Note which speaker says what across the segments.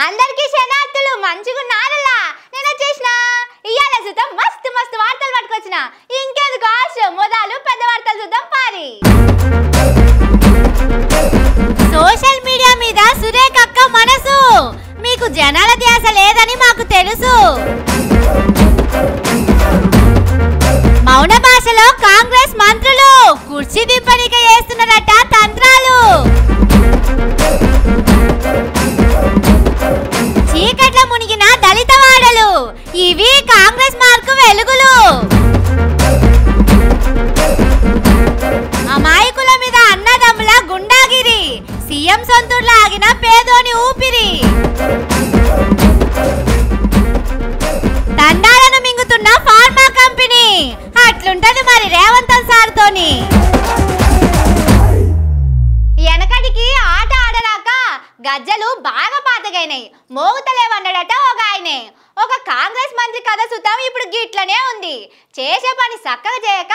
Speaker 1: అందరికీ శనార్థులు మంచిగున్నారలా నేను వచ్చేసిన ఇయాల చూద్దాం మస్తు మస్తు వార్తలు పట్టుకొచ్చిన ఇంకెందుకు ఆశ మొదలు పెద్ద వార్తలు చూద్దాం పారి సోషల్ మీడియా మీద సురేఖ అక్క మనసు మీకు జనాల ధ్యాస లేదని మాకు తెలుసు మౌన భాషలో కాంగ్రెస్ మంత్రులు కుర్చీ దింపనిక చేస్తున్నారట తంత్రాలు చీకట్ల మునిగిన దళిత వాడలు ఇవి కాంగ్రెస్ మార్కు వెలుగులు అమాయకుల మీద అన్నదమ్ముల గుండాగిరి సీఎం సొంతూర్లో ఆగిన పేదోని ఊపిరి దండాలను మింగుతున్న ఫార్మా కంపెనీ అట్లుంటది మరి రేవంత్ సార్ తోని వెనకడికి ఆట ఆడరాక గజ్జలు బాగా పాతగైనాయి మోగుతలేవన్నాడట ఒక ఆయనే ఒక కాంగ్రెస్ మంత్రి కథ సుతం ఇప్పుడు గిట్లనే ఉంది చేసే పని చక్కగా చేయక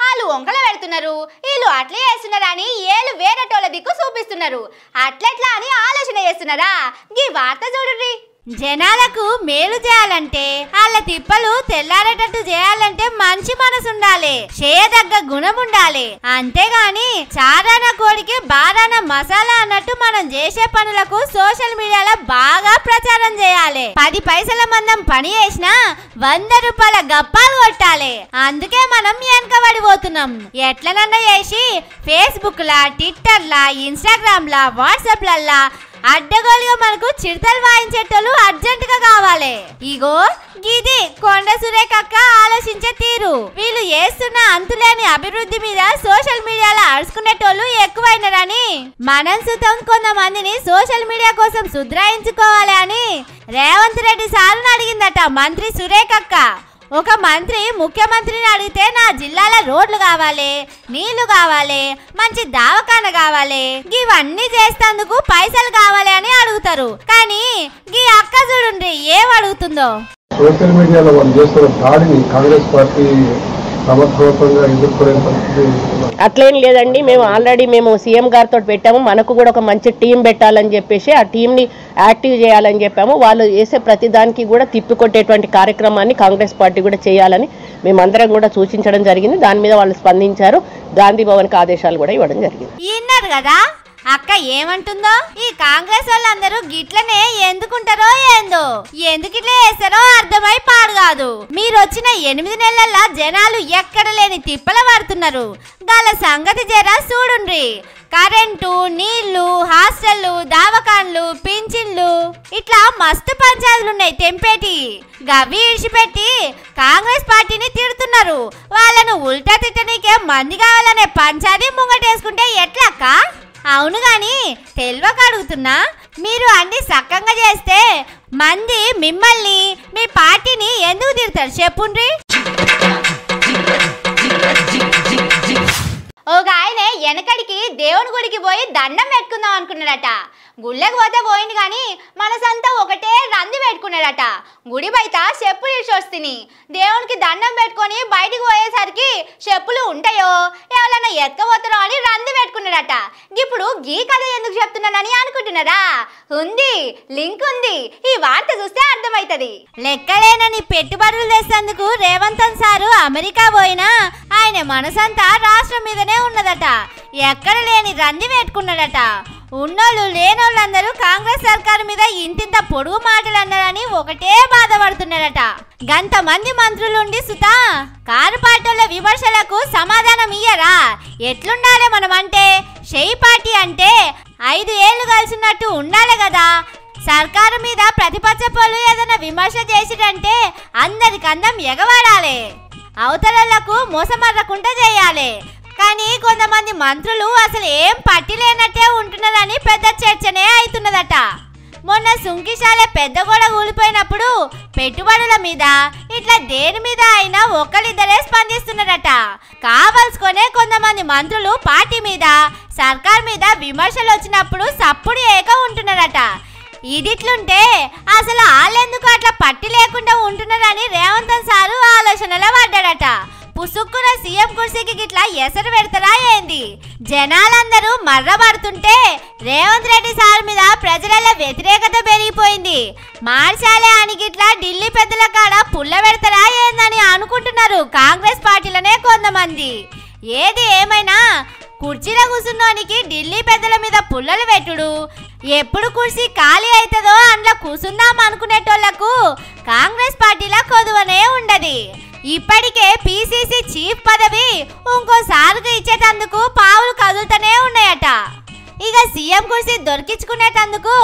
Speaker 1: వాళ్ళు వంకలు పెడుతున్నారు వీళ్ళు అట్లే చేస్తున్నారు అని ఏళ్ళు వేరేటోళ్ళ దిక్కు చూపిస్తున్నారు అట్లెట్లా అని ఆలోచన చేస్తున్నారా ఈ వార్త చూడుర్రి జనాలకు మేలు చేయాలంటే వాళ్ళ తిప్పలు తెల్లారేటట్టు చేయాలంటే మంచి మనసు ఉండాలి చేయదగ్గ గుణం ఉండాలి అంతేగాని చారాన కోడికి బారాన మసాలా అన్నట్టు మనం చేసే పనులకు సోషల్ మీడియాలో బాగా ప్రచారం చేయాలి 10 పైసల మందం పని చేసినా 100 రూపాయల గప్పాలు కొట్టాలి అందుకే మనం వెనకబడిపోతున్నాం ఎట్లనన్నా చేసి ఫేస్బుక్ లా ట్విట్టర్ లా ఇన్స్టాగ్రామ్ లా వాట్సాప్ లల్లా అడ్డగోలుగా మనకు చిడతలు వాయించేటోళ్ళు అర్జెంటుగా కావాలి ఇగో గిది కొండ సురేఖ అక్క ఆలోచించే తీరు వీళ్ళు చేస్తున్న అంతులేని అభివృద్ధి మీద సోషల్ మీడియాలో అరుచుకునేటోళ్ళు ఎక్కువైనారని మనం సుతం కొంతమందిని సోషల్ మీడియా కోసం సుధ్రాయించుకోవాలి అని రేవంత్ రెడ్డి సార్ని అడిగిందట మంత్రి సురేఖ అక్క ఒక మంత్రి ముఖ్యమంత్రిని అడిగితే నా జిల్లాలో రోడ్లు కావాలి నీళ్లు కావాలి మంచి దవాఖాన కావాలి ఇవన్నీ చేసేందుకు పైసలు కావాలి అని అడుగుతారు కానీ ఈ అక్క చూడండి ఏం అడుగుతుందో
Speaker 2: సోషల్ మీడియాలో వాళ్ళు చేస్తున్న దాడిని కాంగ్రెస్ పార్టీ సమర్థవంతంగా ఎదుర్కొనే పరిస్థితి
Speaker 3: అట్లేం లేదండి మేము ఆల్రెడీ సీఎం గారితో పెట్టాము మనకు కూడా ఒక మంచి టీం పెట్టాలని చెప్పేసి ఆ టీంని యాక్టివ్ చేయాలని చెప్పాము వాళ్ళు చేసే ప్రతి దానికి కూడా తిప్పికొట్టేటువంటి కార్యక్రమాన్ని కాంగ్రెస్ పార్టీ కూడా చేయాలని మేమందరం కూడా సూచించడం జరిగింది దాని మీద వాళ్ళు స్పందించారు గాంధీ భవన్కి ఆదేశాలు కూడా ఇవ్వడం జరిగింది
Speaker 1: విన్నారు కదా అక్క ఏమంటుందో ఈ కాంగ్రెస్ వాళ్ళందరూ గిట్లనే ఎందుకుంటారో ఏందో ఎందుకు ఇట్లా చేస్తారో అర్థమై పాడు కాదు మీరు వచ్చిన 8 నెలల జనాలు ఎక్కడ లేని తిప్పల పడుతున్నారు గాల సంగతి జరా చూడుండ్రి కరెంటు నీళ్లు హాస్టళ్లు దవాఖాన్లు పింఛన్లు ఇట్లా మస్తు పంచాయతీలున్నాయి తెంపేటి గవి ఇడిచిపెట్టి కాంగ్రెస్ పార్టీని తిడుతున్నారు వాళ్ళను ఉల్టా తిట్టనీకే మంది కావాలనే పంచాయతీ ముంగటేసుకుంటే ఎట్లక్క అవును గాని తెలివక అడుగుతున్నా మీరు అన్ని సక్కంగా చేస్తే మంది మిమ్మల్ని మీ పార్టీని ఎందుకు తిడతారు చెప్పుండ్రి ఒక ఆయన వెనకడికి దేవుని గుడికి పోయి దండం పెట్టుకుందాం అనుకున్నాడట గుళ్ళకి పోతే పోయింది కానీ మనసంతా ఒకటే రంది పెట్టుకున్నాడట గుడి బయట చెప్పులు ఇడిచొస్తుంది దేవునికి దండం పెట్టుకొని బయటికి పోయేసరికి చెప్పులు ఉంటాయో ఎవరైనా ఎత్తుకపోతారో అని రంది పెట్టుకున్నాడట ఇప్పుడు గీ కథ ఎందుకు చెప్తున్నానని అనుకుంటున్నారా ఉంది లింక్ ఉంది ఈ వార్త చూస్తే అర్థమవుతుంది లెక్కలేనని పెట్టుబడులు తెసేందుకు రేవంత్ సారు అమెరికా పోయినా ఆయన మనసంతా రాష్ట్రం మీదనే ఉన్నదట ఎక్కడ లేని రంది పెట్టుకున్నాడట ఉన్నోళ్ళు లేనోళ్ళందరూ కాంగ్రెస్ సర్కారు మీద ఇంతింత పొడుగు మాటలు అన్నారని ఒకటే బాధపడుతున్నారట గంతమంది మంత్రులుండి సుతా కారు పార్టీల విమర్శలకు సమాధానం ఇయ్యరా ఎట్లుండాలి మనం అంటే షెయి పార్టీ అంటే 5 ఏళ్ళు కలిసినట్టు ఉండాలి కదా సర్కారు మీద ప్రతిపక్ష పోలు ఏదైనా విమర్శ చేసిరంటే అందరికందం ఎగవాడాలి అవతలకు మోసమర్రకుండా చేయాలి కానీ కొంతమంది మంత్రులు అసలు ఏం పట్టిలేనట్టే ఉంటున్నారని పెద్ద చర్చనే అవుతున్నదట మొన్న సుంకిశాలే పెద్ద గోడ కూలిపోయినప్పుడు పెట్టుబడుల మీద ఇట్లా దేని మీద అయినా ఒకరిద్దరే స్పందిస్తున్నారట కావాల్సుకొనే కొంతమంది మంత్రులు పార్టీ మీద సర్కార్ మీద విమర్శలు వచ్చినప్పుడు సప్పుడు ఏక ఉంటున్నారట ఇదిట్లుంటే అసలు వాళ్ళెందుకు అట్లా పట్టి లేకుండా ఉంటున్నారని రేవంత్ సారు ఆలోచనలో పడ్డాడట పుసుక్కున సీఎం కుర్చీకి గిట్లా ఎసరు పెడతారా ఏంది? జనాలందరూ మర్రబడుతుంటే రేవంత్ రెడ్డి సార్ మీద ప్రజల వ్యతిరేకత పెరిగిపోయింది. మార్చాలే అని గిట్లా ఢిల్లీ పెద్దల కాడ పుల్ల పెడతారా ఏందని అనుకుంటున్నారు కాంగ్రెస్ పార్టీలనే కొంతమంది. ఏది ఏమైనా కుర్చీలో కూర్చున్నోనికి ఢిల్లీ పెద్దల మీద పుల్లలు పెట్టుడు, ఎప్పుడు కుర్చీ ఖాళీ అవుతుందో అందులో కూర్చుందాం అనుకునేటోళ్లకు కాంగ్రెస్ పార్టీలో కొదువనే ఉండదు. ఇప్పటికే పిసిసి చీఫ్ పదవి ఇంకోసారికి ఇచ్చేటందుకు పావులు కదులుతూనే ఉన్నాయట. ఇక సీఎం కుర్చీ దొరికించుకునేటందుకు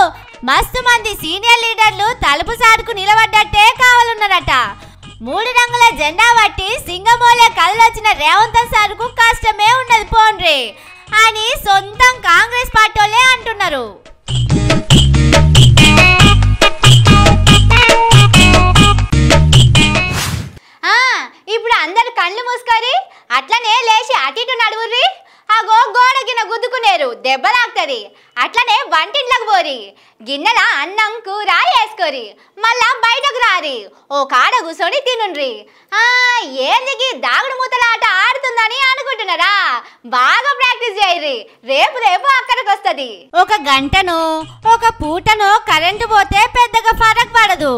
Speaker 1: మస్తు మంది సీనియర్ లీడర్లు తలుపు సాటుకు నిలబడ్డట్టే కావాలన్నారట. 3 రంగుల జెండా పట్టి సింగమోలే కళ్ళొచ్చిన రేవంత్ సార్కు కష్టమే ఉండదు పోండ్రి అని సొంతం కాంగ్రెస్ పార్టీలే అంటున్నారు. ఇప్పుడు అందరు కళ్ళు మూసుకొని అట్లనే లేచి అటు ఇటు నడువుర్రి. అగో గోడగిన గుద్దుకునేరు దెబ్బలాగుతుంది. అట్లనే వంటింట్లోకి పోరి, గిన్నెల అన్నం కూర వేసుకోరి, మళ్ళా బయటకు రారి, ఓ కాడ కూర్చొని తినుండ్రి. ఏందికి దాగుడు మూతల ఆట ఆడుతుందని అనుకుంటున్నారా? బాగా ప్రాక్టీస్ చేయరి, రేపు రేపు అక్కడికి వస్తుంది. ఒక గంటను ఒక పూటను కరెంటు పోతే పెద్దగా ఫరక్ పడదు.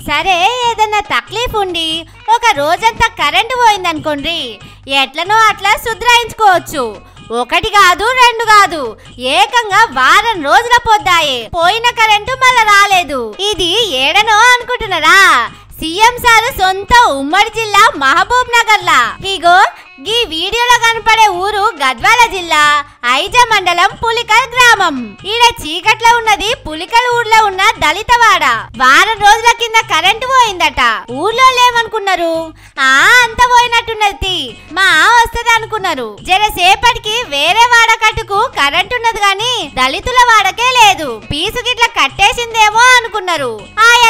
Speaker 1: సరే ఏదన్నా తక్లీఫ్ ఉండి ఒక రోజంతా కరెంటు పోయిందనుకోండి, ఎట్లనో అట్లా సుధరాయించుకోవచ్చు. 1 కాదు 2 కాదు, ఏకంగా వారం రోజుల పొద్దాయే పోయిన కరెంటు మళ్ళా రాలేదు. ఇది ఏడనో అనుకుంటున్నారా? సీఎం సారు సొంత ఉమ్మడి జిల్లా మహబూబ్ నగర్ లా. ఇగో ఈ వీడియోలో కనపడే ఊరు గద్వాల జిల్లా ఐజ మండలం పులికల్ గ్రామం. ఈడ చీకట్లో ఉన్నది పులికల్ ఊర్లో ఉన్న దళితవాడ. వారం రోజుల కింద కరెంటు పోయిందట. ఊర్లో లేమనుకున్నారు, అంత పోయినట్టున్నది, మా వస్తుంది అనుకున్నారు. జరసేపటికి వేరే వాడకట్టుకు కరెంటు ఉన్నది గాని దళితుల వాడకే లేదు. పీసు గిట్ల కట్టేసిందేమో అనుకున్నారు.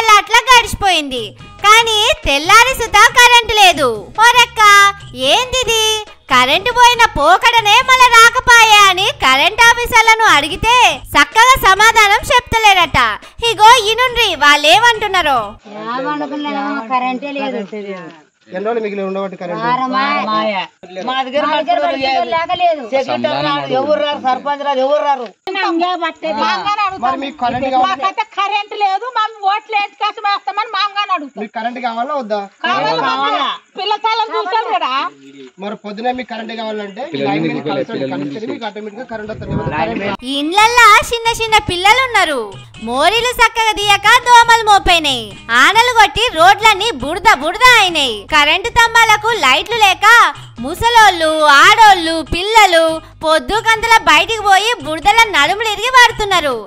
Speaker 1: ఎలా అట్లా గడిచిపోయింది. కానీ తెల్లారి సుతా కరెంటు లేదు. ఓరక్క ఏందిది, కరెంటు పోయిన పోకడనే మళ్ళా రాకపాయే అని కరెంట్ ఆఫీసర్లను అడిగితే చక్కగా సమాధానం చెప్తలేరట. ఇగో ఇనుండ్రి వాళ్ళేమంటున్నారో.
Speaker 4: కరెంటే లేదు,
Speaker 2: ఎన్ని రోజులు మిగిలి ఉండబట్టి కరెంట్
Speaker 4: మా దగ్గర ఎవరు రారు, సర్పంచ్ రాదు, ఎవరు రారు. కరెంట్ లేదు, మేము ఓట్లు వేసుకేసి వేస్తామని మామగానే అడుగుతాం.
Speaker 2: మీకు కరెంట్ కావాలా వద్దా?
Speaker 4: పిల్లలు చూసారు కదా.
Speaker 2: మరి పొద్దున మీకు కరెంట్ కావాలంటే
Speaker 1: ఇండ్లల్లా చిన్న చిన్న పిల్లలు ఉన్నారు. మోరీలు చక్కగా దియక దోమలు మోపైనాయి. ఆనలు కొట్టి రోడ్లన్నీ బురద బురద అయినాయి. కరెంటు స్తంభాలకు లైట్లు లేక ముసలోళ్ళు, ఆడోళ్ళు, పిల్లలు పొద్దు కంతల బయటికి పోయి బురదల నడుములు ఇరిగి పడుతున్నారు.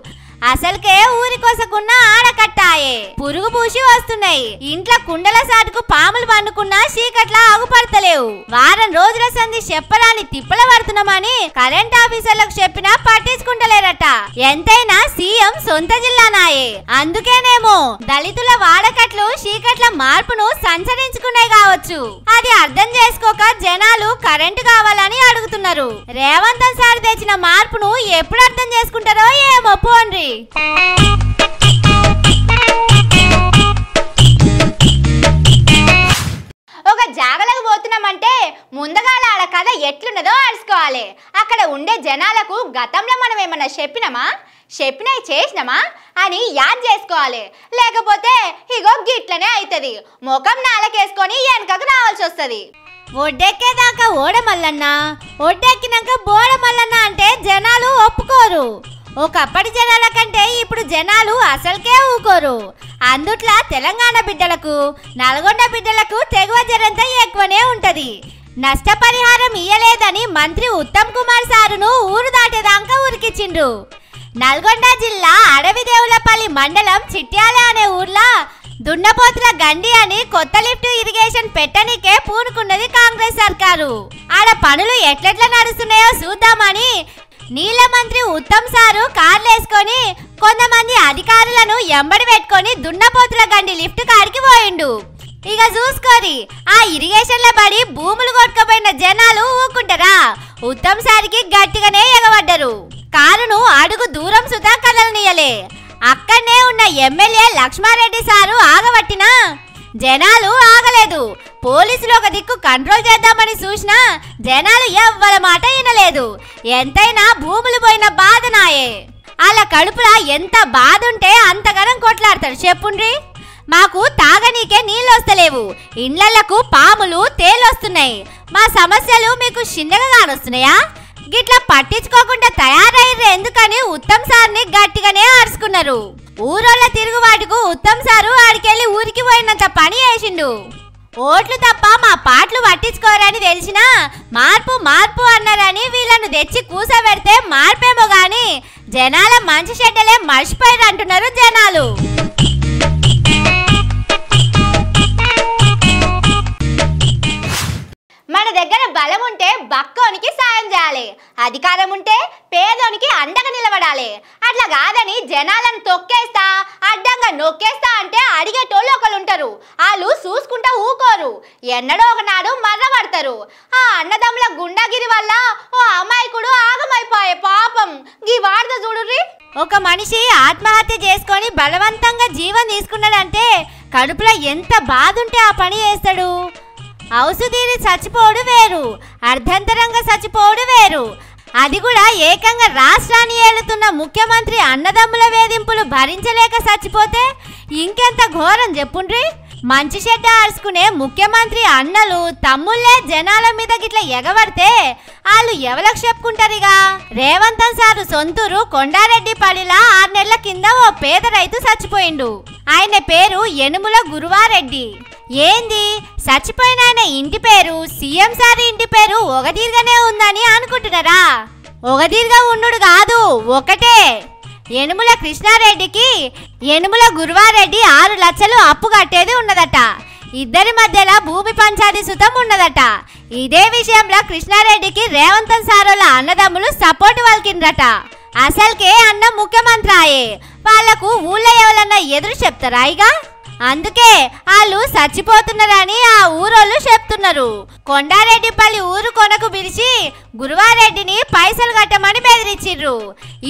Speaker 1: అసలుకే ఊరికొసకున్న ఆడకట్టాయే పురుగు పూసి వస్తున్నాయి. ఇంట్లో కుండల సాటుకు పాములు పండుకున్నా చీకట్లా ఆగుపడతలేవు. వారం రోజుల సంధి చెప్పరాని తిప్పల పడుతున్నామని కరెంట్ ఆఫీసర్లకు చెప్పినా పట్టించుకుంటలేరట. ఎంతైనా సీఎం సొంత జిల్లానాయే, అందుకేనేమో దళితుల వాడకట్లు చీకట్ల మార్పును సంచరించుకున్నాయి కావచ్చు. అది అర్థం చేసుకోక జనాలు కరెంటు కావాలని అడుగుతున్నారు. రేవంత్ సార్ తెచ్చిన మార్పును ఎప్పుడు అర్థం చేసుకుంటారో ఏమో పోండ్రి. ఒక జాగలకు పోతున్నామంటే ముందుగాల ఆడ కథ ఎట్లున్నదో అరుచుకోవాలి. అక్కడ ఉండే జనాలకు గతంలో మనం ఏమన్నా చెప్పినవి చేసినామా అని యాద్ చేసుకోవాలి. లేకపోతే ఇగో గిట్లనే అవుతుంది, ముఖం నాలకేసుకొని వెనకకు రావాల్సి వస్తుంది. ఒడ్డెక్కేదాకా ఓడమల్లన్న, ఒడ్డెక్కినాక బోడమల్లన్న అంటే జనాలు ఒప్పుకోరు. ఒకప్పటి జనాల కంటే ఇప్పుడు జనాలు అసలుకే ఊకోరు. అందుట్లా తెలంగాణ బిడ్డలకు, నల్గొండ బిడ్డలకు తెగువ జరంతా ఎక్కువనే ఉంటది. నష్టపరిహారం ఇయ్యలేదని మంత్రి ఉత్తమ్ కుమార్ సారును ఊరు దాటేదాకా ఉరికిచ్చిండ్రు. నల్గొండ జిల్లా అడవిదేవులపల్లి మండలం చిట్యాల అనే ఊర్లో దున్నపోతుల గండి అని కొత్త లిఫ్ట్ ఇరిగేషన్ పెట్టనికే పూనుకున్నది కాంగ్రెస్ సర్కారు. ఆడ పనులు ఎట్లెట్లా నడుస్తున్నాయో చూద్దామని నీళ్ళ మంత్రి ఉత్తమ్ సారు కార్లేసుకొని కొంతమంది అధికారులను ఎంబడి పెట్టుకొని దున్నపోతుల గండి లిఫ్ట్ కాడికి పోయిండు. ఇక చూసుకోరి, ఆ ఇరిగేషన్ల పడి భూములు కొట్టుకుపోయిన జనాలు ఊకుంటారా? ఉత్తమ్ సారికి గట్టిగానే ఎగబడ్డరు. కారును అడుగు దూరం సుతా కదలనీయలే. అక్కడనే ఉన్న ఎమ్మెల్యే లక్ష్మారెడ్డి సారు ఆగబట్టినా జనాలు ఆగలేదు. పోలీసులు ఒక దిక్కు కంట్రోల్ చేద్దామని చూసినా జనాలు ఎవ్వరి మాట వినలేదు. ఎంతైనా భూములు పోయిన బాధ నాయే. అలా కడుపులా ఎంత బాధ ఉంటే అంతగానం కొట్లాడతారు చెప్పుండ్రి. మాకు తాగనీకే నీళ్ళు వస్తలేవు, ఇండ్లకు పాములు తేలొస్తున్నాయి. మా సమస్యలు మీకు చిన్నగా కానొస్తున్నాయా? గిట్లా పట్టించుకోకుండా తయారయ్యారు ఎందుకని ఉత్తమ్ సార్ని గట్టిగానే అరుచుకున్నారు. ఊరోళ్ళ తిరుగుబాటుకు ఉత్తమ్ సారు ఆడికెళ్ళి ఊరికి పోయినంత పని చేసిండు. ఓట్లు తప్ప మా పాటలు పట్టించుకోరని తెలిసినా మార్పు మార్పు అన్నారని వీళ్ళను తెచ్చి కూసబెడితే మార్పేమో గాని జనాల మంచి చెడ్డలే మర్చిపోయారు అంటున్నారు జనాలు. మన దగ్గర బలం ఉంటే బక్కోనికి సాయం చేయాలి, అధికారం ఉంటే పేదోనికి అండగా నిలబడాలి. అట్లా కాదని జనాలను తొక్కేస్తా అడ్డంగా నొక్కేస్తా అంటే అడిగేటోళ్ళు ఒకళ్ళు ఉంటారు. వాళ్ళు చూసుకుంటా ఊకోరు, ఎన్నడో ఒకనాడు మర్రపడతారు. ఆ అన్నదమ్ముల గుండాగిరి వల్ల ఓ అమాయకుడు ఆగమైపోయే పాపం. గీ వార్త చూడుర్రి. ఒక మనిషి ఆత్మహత్య చేసుకొని బలవంతంగా జీవం తీసుకున్నాడంటే కడుపులో ఎంత బాధ ఉంటే ఆ పని చేస్తాడు. ఔషధీని చచ్చిపోవడం వేరు, అర్ధంతరంగా చచ్చిపోవడం వేరు. అది కూడా ఏకంగా రాష్ట్రాన్ని ఏలుతున్న ముఖ్యమంత్రి అన్నదమ్ముల వేధింపులు భరించలేక చచ్చిపోతే ఇంకెంత ఘోరం చెప్పుండ్రి. మంచి చెడ్డ అరుచుకునే ముఖ్యమంత్రి అన్నలు తమ్ముళ్ళే జనాల మీద గిట్ల ఎగబడితే వాళ్ళు ఎవరికి చెప్పుకుంటారుగా. రేవంత్ సారు సొంతూరు కొండారెడ్డిపల్లిలా 6 నెలల కింద ఓ పేద రైతు చచ్చిపోయిండు. ఆయన పేరు యనుముల గురువారెడ్డి. ఏంది చచ్చిపోయిన ఆయన ఇంటి పేరు సీఎం సార్ ఇంటి పేరు ఒకటిగానే ఉందని అనుకుంటున్నారా? ఒకటిగా ఉండు కాదు, ఒకటే. యనుముల కృష్ణారెడ్డికి యనుముల గురువారెడ్డి 6 లక్షలు అప్పు కట్టేది ఉన్నదట. ఇద్దరి మధ్యలో భూమి పంచాయతీ సుతం ఉన్నదట. ఇదే విషయంలో కృష్ణారెడ్డికి రేవంత్ సారోల అన్నదమ్ములు సపోర్ట్ వల్కిండ్రట. అసలుకే అన్న ముఖ్యమంత్రి ఆయే, వాళ్లకు ఊళ్ళో ఎవరన్నా ఎదురు చెప్తారా? ఇక అందుకే వాళ్ళు చచ్చిపోతున్నారని ఆ ఊరోళ్ళు చెప్తున్నారు. కొండారెడ్డిపల్లి ఊరు కొనకు పిలిచి గురువారెడ్డిని పైసలు కట్టమని బెదిరించిర్రు.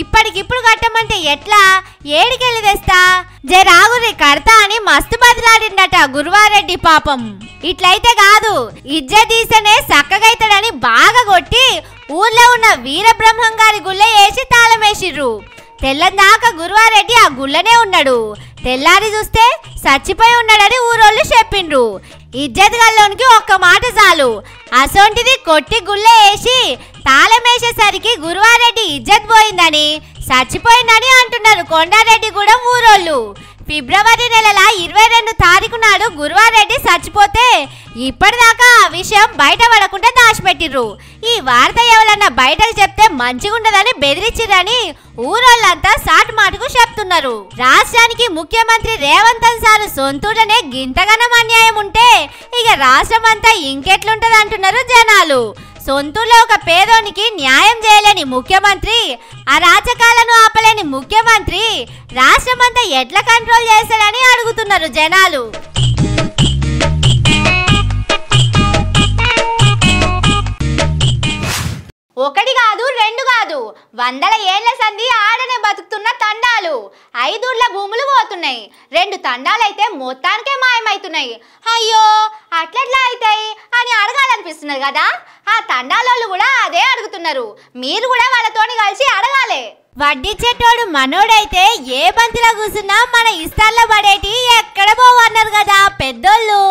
Speaker 1: ఇప్పటికిప్పుడు కట్టమంటే ఎట్లా? ఏడికెళ్ళి తెస్తా, జరాగురి కడతా అని మస్తు బదిలాడిండట గురువారెడ్డి పాపం. ఇట్లయితే కాదు, ఇజ్జతీసనే సక్కగైతాడని బాగా కొట్టి ఊర్లో ఉన్న వీరబ్రహ్మం గారి గుళ్ళ వేసి తాళమేసిర్రు. తెల్లందాకా గురువారెడ్డి ఆ గుళ్ళనే ఉన్నాడు. తెల్లారి చూస్తే చచ్చిపోయి ఉన్నాడని ఊరోళ్ళు చెప్పిండ్రు. ఇజ్జత్ గల్లోనికి ఒక్క మాట చాలు, అసొంటిది కొట్టి గుళ్ళ వేసి తాళమేసేసరికి గురువారెడ్డి ఇజ్జత్ పోయిందని చచ్చిపోయిందని అంటున్నారు కొండారెడ్డిగూడెం ఊరోళ్ళు. ఫిబ్రవరి నెల 22 తారీఖు నాడు గురువారెడ్డి చచ్చిపోతే ఇప్పటిదాకా ఆ విషయం బయట పడకుండా దాచిపెట్టిర్రు. ఈ వార్త ఎవరన్నా బయటకు చెప్తే మంచిగుండదని బెదిరించిరని ఊరోళ్ళంతా సాట్ మాటకు చెప్తున్నారు. రాష్ట్రానికి ముఖ్యమంత్రి రేవంత్ సారు సొంతూడనే గింతగనం అన్యాయం ఉంటే ఇక రాష్ట్రం అంతా ఇంకెట్లుంటది అంటున్నారు జనాలు. సొంతూరులో ఒక పేదోనికి న్యాయం చేయలేని ముఖ్యమంత్రి, అరాచకాలను ఆపలేని ముఖ్యమంత్రి రాష్ట్రమంతా ఎట్లా కంట్రోల్ చేస్తాడని అడుగుతున్నారు జనాలు. ఒకటి కాదు, రెండు కాదు, 100 ఏళ్ల సంధి ఆడనే బతుకుతున్న తండాలు. 5 ఊర్ల భూములు పోతున్నాయి, 2 తండాలైతే మొత్తానికే మాయమవుతున్నాయి. అయ్యో అట్లెట్లా అవుతాయి అని అడగాలనిపిస్తున్నది కదా. ఆ తండాలోళ్ళు కూడా అదే అడుగుతున్నారు. మీరు కూడా వాళ్ళతోని కలిసి అడగాలి. వడ్డిచ్చేటోడు మనోడైతే ఏ బంతిలో కూర్చున్నా మన ఇస్తాల్లో పడేటి ఎక్కడ పోవన్నారు కదా పెద్దోళ్ళు.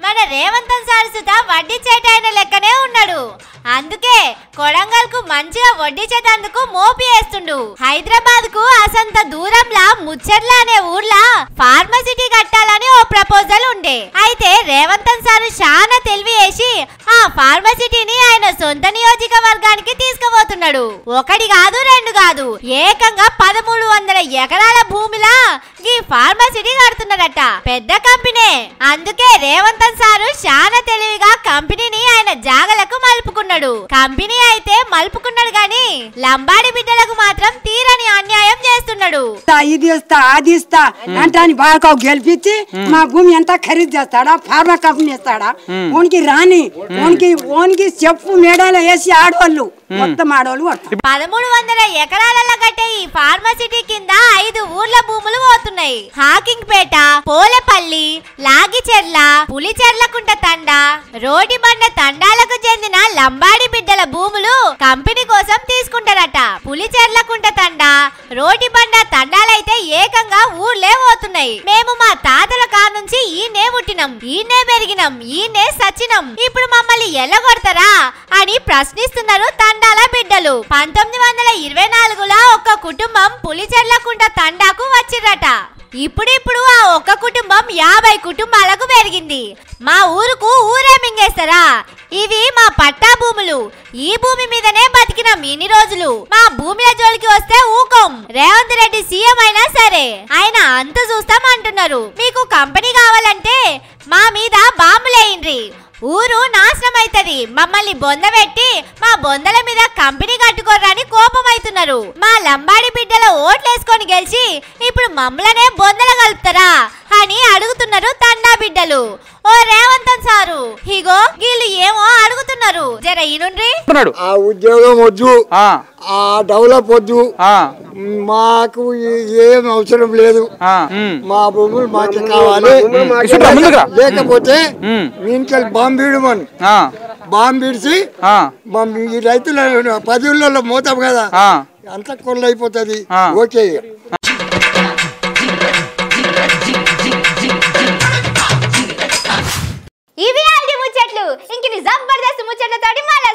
Speaker 1: మన రేవంత్ సార్ సుత వడ్డిచ్చేటైన లెక్కనే ఉన్నాడు. అందుకే కొడంగల్ కు మంచిగా వడ్డిచ్చేటందుకు మోపి వేస్తుండు. హైదరాబాద్ కు అసంత దూరంలా ముచ్చర్ల అనే ఊర్లా ఫార్మసిటీ కట్టాలని ఓ ప్రపోజల్ ఉండే. అయితే రేవంత్ సార్ చాలా తెలివి వేసి ఆ ఫార్మసిటీని ఆయన సొంత నియోజకవర్గానికి తీసుకుపోతున్నాడు. ఒకటి కాదు, రెండు కాదు, ఏకంగా 1300 ఎకరాల భూమిలా ఈ ఫార్మసిటీ కడుతున్నారట. పెద్ద కంపెనీ. అందుకే రేవంత్ సారు చాలా తెలివిగా కంపెనీని ఆయన జాగలకు మలుపుకున్నాడు. కంపెనీ అయితే మలుపుకున్నాడు గాని లంబాడి బిడ్డలకు మాత్రం తీరని అన్యాయం చేస్తున్నాడు.
Speaker 5: ఇది ఇస్తా అది ఇస్తా అంటే బాగా గెలిపించి మా భూమి ఎంత ఖరీదు చేస్తాడా? ఫార్మా కంపెనీ ఇస్తాడా? ఓనికి రాని ఓనికి చెప్పు మేడాలో వేసి ఆడవాళ్ళు మొత్తం ఆడవాళ్ళు కొడతారు.
Speaker 1: 1300 ఎకరాలలో కట్టే ఈ ఫార్మసిటీ కింద 5 ఊర్ల భూములు పోతున్నాయి. హాకింగ్పేట, పోలేపల్లి, లాగిచెర్ల, పులిచెర్లకుంట తండ, రోటిబండ తండాలకు చెందిన లంబాడి బిడ్డల భూములు కంపెనీ కోసం తీసుకుంటారట. పులిచెర్లకుంట తండ, రోటిబండ తండాలైతే ఏకంగా ఊర్లే పోతున్నాయి. మేము మా తాతల కానుంచి ఈయనే పుట్టినం, ఈయనే పెరిగినం, ఈయనే సచ్చినం, ఇప్పుడు మమ్మల్ని ఎల్లగొడతారా అని ప్రశ్నిస్తున్నారు తండాల బిడ్డలు. 1924లో ఒక్క కుటుంబం పులిచెర్లకుంట తండాకు వచ్చిరట. ఇప్పుడిప్పుడు ఆ ఒక్క కుటుంబం 50 కుటుంబాలకు పెరిగింది. మా ఊరుకు ఊరే మింగేస్తారా? ఇవి మా పట్టా భూములు. ఈ భూమి మీదనే బతికినాం ఇన్ని రోజులు. మా భూమిల జోలికి వస్తే ఊకోం. రేవంత్ రెడ్డి సీఎం అయినా సరే ఆయన అంత చూస్తాం అంటున్నారు. మీకు కంపెనీ కావాలంటే మా మీద బాంబులేయండ్రి, ఊరు నాశనం అవుతుంది. మమ్మల్ని బొందబెట్టి మా బొందల మీద కంపెనీ కట్టుకోరని కోపం అవుతున్నారు. మా లంబాడి బిడ్డల ఓట్లేసుకొని గెలిచి ఇప్పుడు మమ్మల్నే బొందల కలుపుతారా అని అడుగుతున్నారు తండా బిడ్డలు. ఓ రేవంత్ సారు, ఇగో వీళ్ళు ఏమో అడుగుతున్నారు, జర ఈనుండ్రి.
Speaker 6: ఆ ఉద్యోగం వద్దు, ఆ డెవలప్ వద్దు, మాకు ఏం అవసరం లేదు, మా భూములు మాకు కావాలి. లేకపోతే మీనికల్ బాంబీడమని బాంబిడిచి ఈ రైతుల 10 ఊళ్ళలో మోతాం కదా, అంత కొల్ల అయిపోతుంది. ఓకే,
Speaker 1: ఇవి ముచ్చట్లు. ఇంక జబర్దస్త్ ముచ్చట్లతోటి మళ్ళీ